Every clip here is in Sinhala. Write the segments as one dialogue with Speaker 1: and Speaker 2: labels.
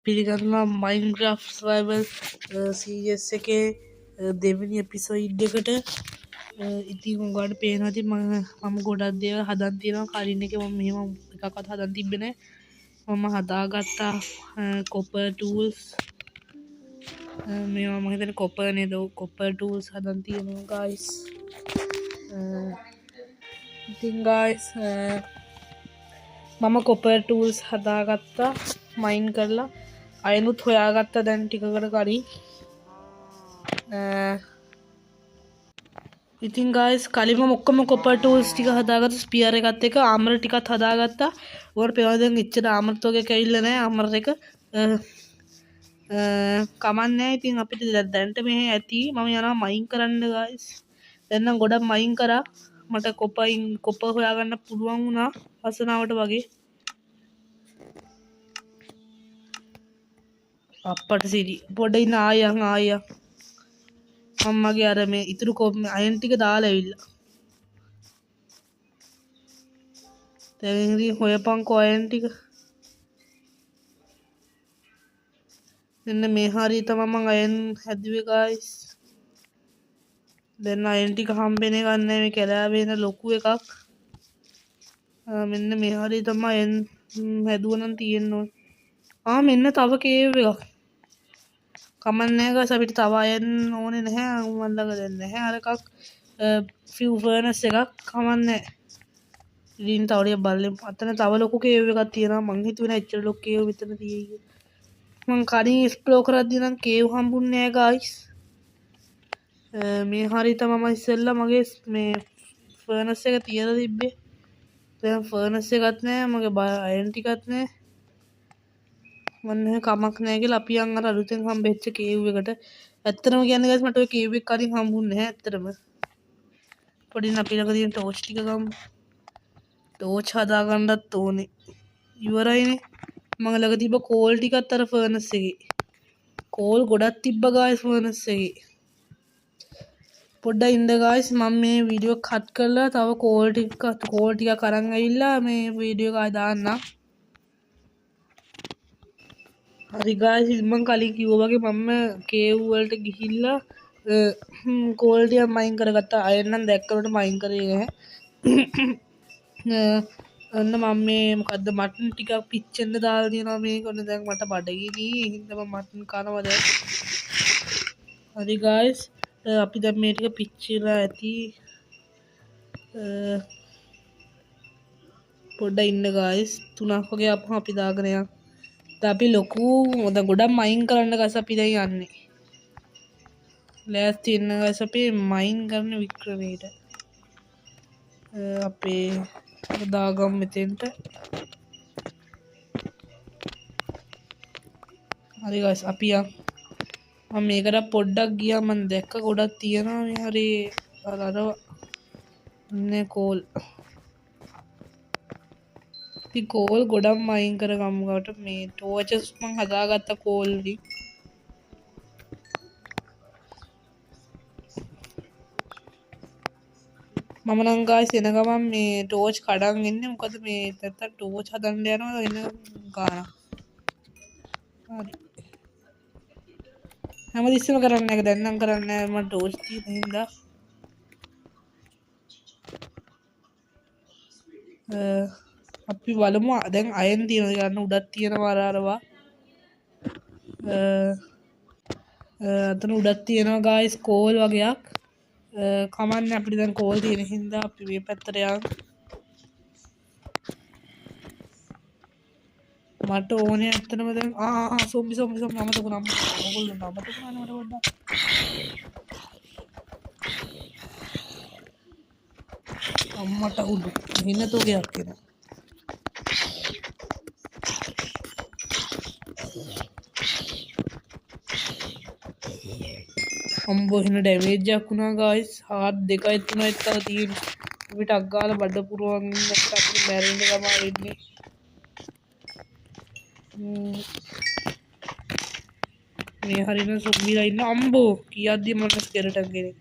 Speaker 1: පිළිගන්නවා Minecraft Survival series එකේ දෙවෙනි එපිසෝඩ් එකට. ඉතින් උඹට පේනවා ඉතින් මම ගොඩක් දේවල් හදන් තියෙනවා. කලින් එකේ මම මෙහෙම එකක්වත් හදන් තිබ්බේ නැහැ. මම හදාගත්තා copper tools. මේවා මම හිතන්නේ copper නේද? copper tools හදන් තියෙනවා guys. ඉතින් guys මම copper tools හදාගත්තා මයින් කරලා අයනුත් හොයාගත්තා දැන් ටිකකට කලින්. ඉතින් guys කලින්ම ඔක්කොම copper tools ටික හදාගත්තා ස්පියර් එකත් එක්ක ආමර් ටිකත් හදාගත්තා. ඔයාලට පේනවා දැන් එච්චර ආමර් තෝගේ කැවිල්ලා නැහැ ආමර් එක. කමන්නේ ඉතින් අපිට දැන්ට මෙහෙ ඇති මම යනවා මයින් කරන්න guys. දැන් නම් ගොඩක් මයින් කරා මට කොපර් හොයාගන්න පුළුවන් වුණා අසනාවට වගේ. අපට සිරි පොඩ ඉන්න ආයන් මම්මගේ අර මේ ඉතුරු අයන් ටික දාලා ඇවිල්ලා. දැන් ඉතින් හොයපන්කෝ අයන් ටික. මෙන්න මේ හරිය තමයි මම අයන් හැදුවේ guys. දැන් අයන් ටික හම්බෙන්නේ නැහැ මේ කැලෑවේ ඉන්න ලොකු එකක්. මෙන්න මේ හරිය තමයි අයන් හැදුවනම් තියෙන්න ඕන. මෙන්න තව කේව් එකක්. කමන්නේ guys අපිට තව අයන් ඕනේ නැහැ. මම ළඟ දැන් නැහැ අර එකක් ෆිව් ෆර්නස් එකක් කමන්නේ. ඉතින් තව ටිකක් බලන්න. අතන තව ලොකු කේව් එකක් තියෙනවා. මං හිතුවේ නෑ එච්චර ලොකු කේව් මෙතන තියෙයි කියලා. මං කලින් එක්ස්ප්ලෝර් කරද්දී නම් කේව් හම්බුන්නේ නෑ guys. මේ හරිය තමයි මම ඉස්සෙල්ලා මගේ මේ ෆර්නස් එක තියලා තිබ්බේ. දැන් ෆර්නස් එකත් නෑ මගේ අයන් ටිකත් නෑ. මන්නේ කමක් නෑ කියලා අපි යන් අර අලුතෙන් හම්බෙච්ච කේව් එකට. ඇත්තටම කියන්නේ guys මට ওই කේව් එක කලින් හම්බුන්නේ නැහැ ඇත්තටම. පොඩි අපි ළඟ තියෙන ටෝච් ටික ගමු. ටෝච් හදාගන්නත් ඕනේ. ඉවරයිනේ. මම ළඟ තිබ්බ කෝල් ටිකත් අර ෆර්නස් එකේ. කෝල් ගොඩක් තිබ්බ guys ෆර්නස් එකේ. පොඩ්ඩක් ඉන්න guys මම මේ වීඩියෝ කට් කරලා තව කෝල් ටික අරන් ඇවිල්ලා මේ වීඩියෝ එක ආයෙ දාන්නම්. හරි guys මම කලින් කිව්වා වගේ මම කේව් වලට ගිහිල්ලා කෝල් ටික මයින් කරගත්තා. අයන් නම් දැක්කනට මයින් කරේ නැහැ. ඔන්න මම මේ මොකද්ද මටන් ටිකක් පිච්චෙන්න දාලා තියෙනවා මේක. ඔන්න දැන් මට බඩගිනි. හින්දා මම මටන් කනවා දැන්. හරි guys අපි දැන් මේ ටික පිච්චිලා ඇති. පොඩ්ඩක් ඉන්න guys 3ක් වගේ අපි දාගෙන යන්න. දැන් අපි ලොකු දැන් ගොඩක් මයින් කරන්න guys අපි දැන් යන්නේ. ලෑස්ති ඉන්න guys අපි මයින් කරන වික්‍රමයට. අපේ දාගම් මෙතෙන්ට. හරි guys අපි යන්. මම මේකට පොඩ්ඩක් ගියා මම දැක්ක ගොඩක් තියෙනවා මේ හරි අර නේ කෝල්. ඉතින් කෝල් ගොඩක් මයින් කරගමුකට මේ ටෝචස් මම හදාගත්ත කෝල් වලින්. මම නම් guys එන ගමන් මේ ටෝච් කඩන් එන්නේ මොකද මේ නැත්තම් ටෝච් හදන්න යනවා එන ගාන. හරි. හැමතිස්සෙම කරන්නේ නැහැ දැන් නම් කරන්නේ නැහැ මම ටෝච් තියෙන හින්දා. අපි බලමු දැන් අයන් තියෙනවා ගන්න උඩක් තියෙනවා අරවා. අතන උඩක් තියෙනවා guys කෝල් වගේක්. කමන්නේ අපිට දැන් කෝල් තියෙන හින්දා අපි මේ පැත්තට යන්. මට ඕනේ ඇත්තටම දැන් සොම්බි නම තුනම ඕගොල්ලෝ නම තුනනේ මට පොඩ්ඩක්. අම්මට උඩු හින තෝගයක් එනවා. අම්බෝ හින ඩැමේජ් එකක් වුණා guys. හાર્ට් 2යි 3යි තව තියෙන. අපිට අග්ගාල බඩ පුරවන් නැත්නම් අපිට මැරෙන්න තමයි වෙන්නේ. මේ හරින සොම්බිලා ඉන්න අම්බෝ කියද්දි මට ස්කෙලටන් කෙනෙක්.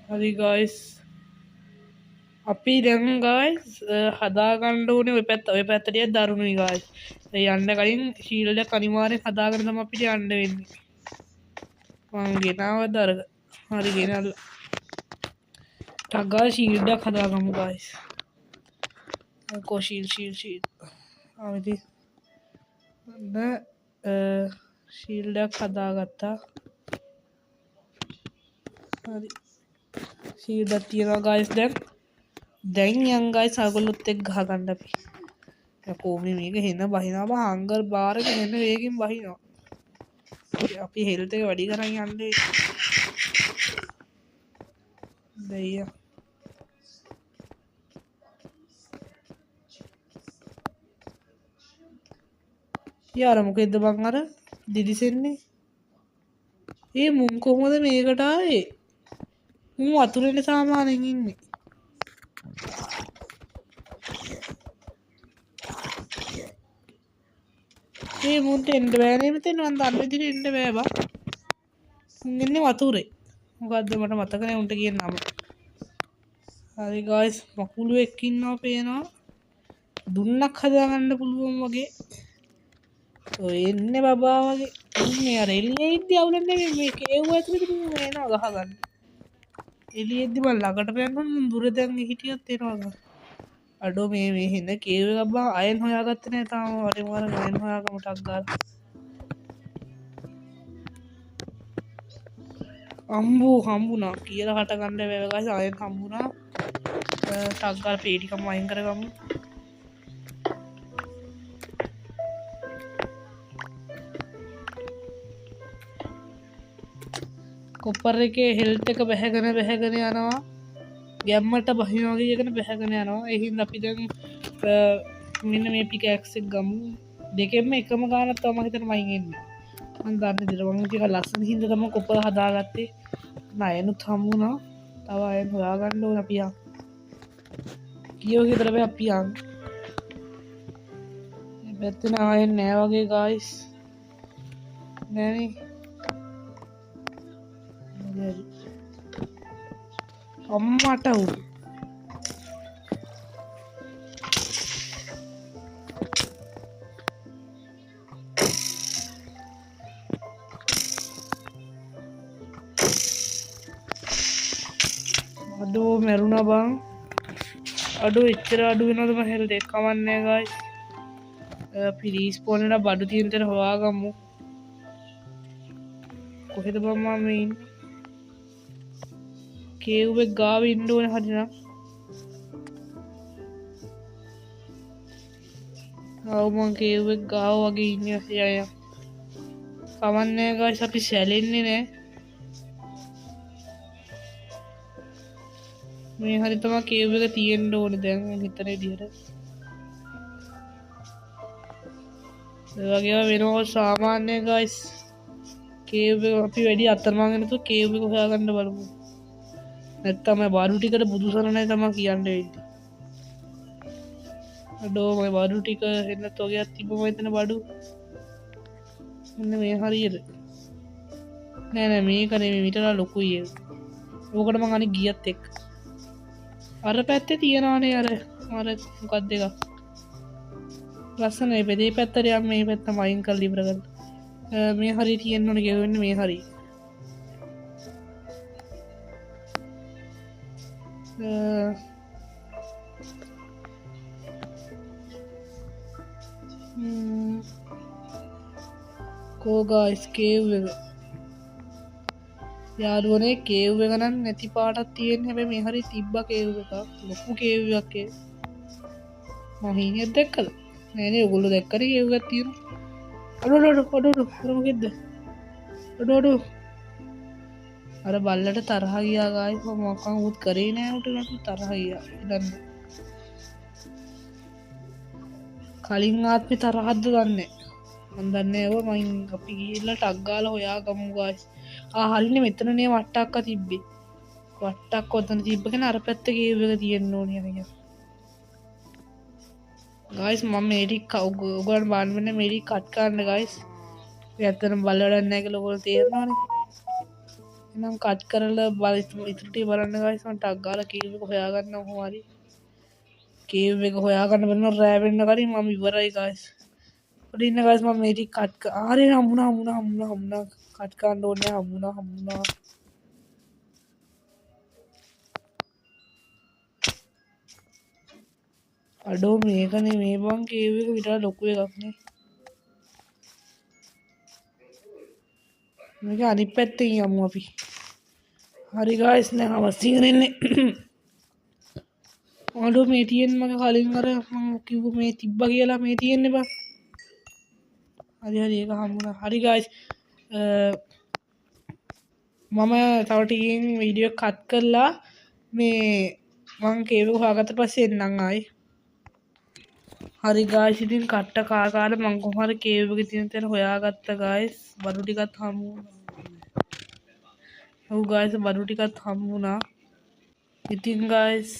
Speaker 1: හරි guys අපි දැන් ගයිස් හදාගන්න ඕනේ ඔය පැත්තට දරුණුයි ගයිස්. යන්න කලින් ශීල්ඩයක් අනිවාර්යෙන් හදාගෙන තමයි අපිට යන්න වෙන්නේ. මං ගෙනාවද අරක. හරි ගෙනල්ලා. ටග්ගාල ශීල්ඩයක් හදාගමු ගයිස්. ශීල්ඩ්. ආවිදි. ශීල්ඩයක් හදාගත්තා. හරි. ශීල්ඩක් තියනවා ගයිස් දැන් යන් ගයිස් අගොල්ලොත් එක්ක ගහගන්න අපි. කොහොමද මේක හෙන බහිනවා හංගර් බාර් එක හෙන වේගෙන් බහිනවා. අපි හෙල්ත් එක වැඩි කරන් යන්නේ. දෙයියා. යාර මොකෙද්ද බං අර දිදිසෙන්නේ? මුන් කොහොමද මේකට ආවේ? මුන් වතුරේ සාමානෙන් ඉන්නේ. මුන්ට එන්න බෑනේ මෙතන මන් දන්න විදිහට එන්න බෑ බා. මුන් ඉන්නේ වතුරේ. මොකද්ද මට මතක නෑ උන්ට කියන නම. හරි ගයිස් මකුළුවෙක් ඉන්නවා පේනවා. දුන්නක් හදාගන්න පුළුවන් වගේ. ඔය එන්නේ බබා වගේ. ඉන්නේ අර එළියේ ඉද්දි අවුලන්නේ මේ කේව්ව ඇතුලේ මම එනවා ගහගන්න. එළියෙද්දි මම ළඟට පෑන්නම් දුර දැන් හිටියත් එනවා. අඩෝ මේ හිඳ කේව් එකක් බං අයන් හොයාගත්තේ නෑ තාම. වරින් වර අයන් හොයාගමු ටක් ගාලා. හම්බුණා කියලා හට ගන්න බෑ ගයිස් අයන් හම්බුණා. ටක් ගාලා පේටිකම අයින් කරගමු. කොපර් එකේ හෙල්ත් එක බැහැගෙන යනවා. ගැම්මට බහිනවා වගේ එකන බැහැගෙන යනවා. ඒ හින්දා අපි දැන් මෙන්න මේ පිකැක්ස් එක ගමු. දෙකෙන්ම එකම ගානක් තමයි හිතන මයින් එන්නේ. මම දන්නේ දෙර මම ටික ලස්සන හින්දා තමයි කොපර් හදාගත්තේ. නයනුත් හම්බුණා. තව අයන් හොයාගන්න ඕන අපි යන්. කීයෝ විතර බෑ අපි යන්. මේ පැත්තේ නෑ නෑ වගේ ගයිස්. නෑනේ. අම්මට උරු අඩෝ මැරුණා බං. අඩෝ එච්චර අඩු වෙනවද මම හෙල් දෙක කවන්නේ ගයිස්. අපි රීස්පෝන් එක බඩු තියෙන තැන හොයාගමු. කොහෙද බං මම ඉන්නේ? කේව් එක ගාව ඉන්න ඕනේ හරිනම්. මං කේව් එක ගාව වගේ ඉන්නේ අය. කවන්නේ ගයිස් අපි සැලෙන්නේ නෑ. මේ හරි තමයි කේව් එක තියෙන්න ඕනේ දැන් හිතන විදිහට. ඒ වගේම වෙනවා සාමාන්‍ය ගයිස්. කේව් එක අපි වැඩි අතරමං වෙනතු කේව් එක හොයාගන්න බලමු. නැත්තම් මේ බඩු ටිකට බුදුසරණයි තමයි කියන්න වෙන්නේ. අඩෝ මේ බඩු ටික එන්නත් ඔයගයක් තිබ්බම එතන බඩු. මෙන්න මේ හරියද? නෑ මේක නෙමෙයි මීටර ලොකුයි ඒක. ඕකට මං අනිත් ගියත් එක්ක. අර පැත්තේ තියනවානේ අර මොකක්ද එක. ලස්සනයි මේ පැත්තට යම් මේ පැත්තම අයින් කරලා ඉවර කරන්න. මේ හරිය තියෙන්න ඕනේ කියවෙන්නේ මේ හරිය. කෝ ගයිස් කේව් එක යාළුවනේ කේව් එක නම් නැති පාටක් තියෙන හැබැයි මේ හරිය තිබ්බ කේව් එකක් ලොකු කේව් එකක් ඒ මම හිණියක් දැක්කද නෑනේ ඔයගොල්ලෝ දැක්කනේ කේව් එකක් තියෙනවා අර මොකෙද්ද අර බල්ලට තරහ ගියා ගායිස් මම මොකක්ද උත් කරේ නෑ උට තරහ ගියා ඉතින් කලින් ආත්මේ තරහක්ද දන්නේ මන් දන්නේ ඒව මම අපි ගිහිල්ලා ටක් ගාලා හොයාගමු ගායිස් හරිනේ මෙතනනේ වට්ටක්ක තිබ්බේ වට්ටක්ක ඔතන තිබ්බගෙන අර පැත්ත කේව් එක තියෙන්න ඕනේ අයියා ගායිස් මම මේටි ඔයගොල්ලන් බලන්න මෙන්න මේටි කට් කරන්න ගායිස් ඇත්තටම බලවලක් නැහැ කියලා ඔයගොල්ලෝ තේරෙනවනේ එහෙනම් කට් කරලා ඉතුරු ටික බලන්න ගායිස් මම ටක් ගාලා කේව් එක හොයාගන්නවා කොහොම හරි කේව් එක හොයාගන්න වෙන රෑ වෙන්න කලින් මම ඉවරයි guys. පොඩි ඉන්න guys මම මේ ටික කට් ආරේ හම්බුණා කට් කරන්න ඕනේ හම්බුණා අඩෝ මේකනේ මේ බං කේව් එක විතර ලොකු එකක් නේ මේක අනිත් පැත්තෙන් යමු අපි හරි guys දැන් අවස්ථින් ඉන්නේ අඩෝ මේ තියෙන මගේ කලින් අර මම කිව්ව මේ තිබ්බා කියලා මේ තියෙන්නේ බං හරි ඒක හම්බුණා හරි guys මම තව ටිකකින් වීඩියෝ කට් කරලා මේ මං කේව් එක හොයාගත්ත පස්සේ එන්නම් ආයි හරි guys ඉතින් කට්ට කාකාර මං කොහොම හරි කේව් එකේ තියෙන තැන හොයාගත්තා guys බඩු ටිකත් හම්බ වුණා ඔව් guys බඩු ටිකත් හම්බ වුණා ඉතින් guys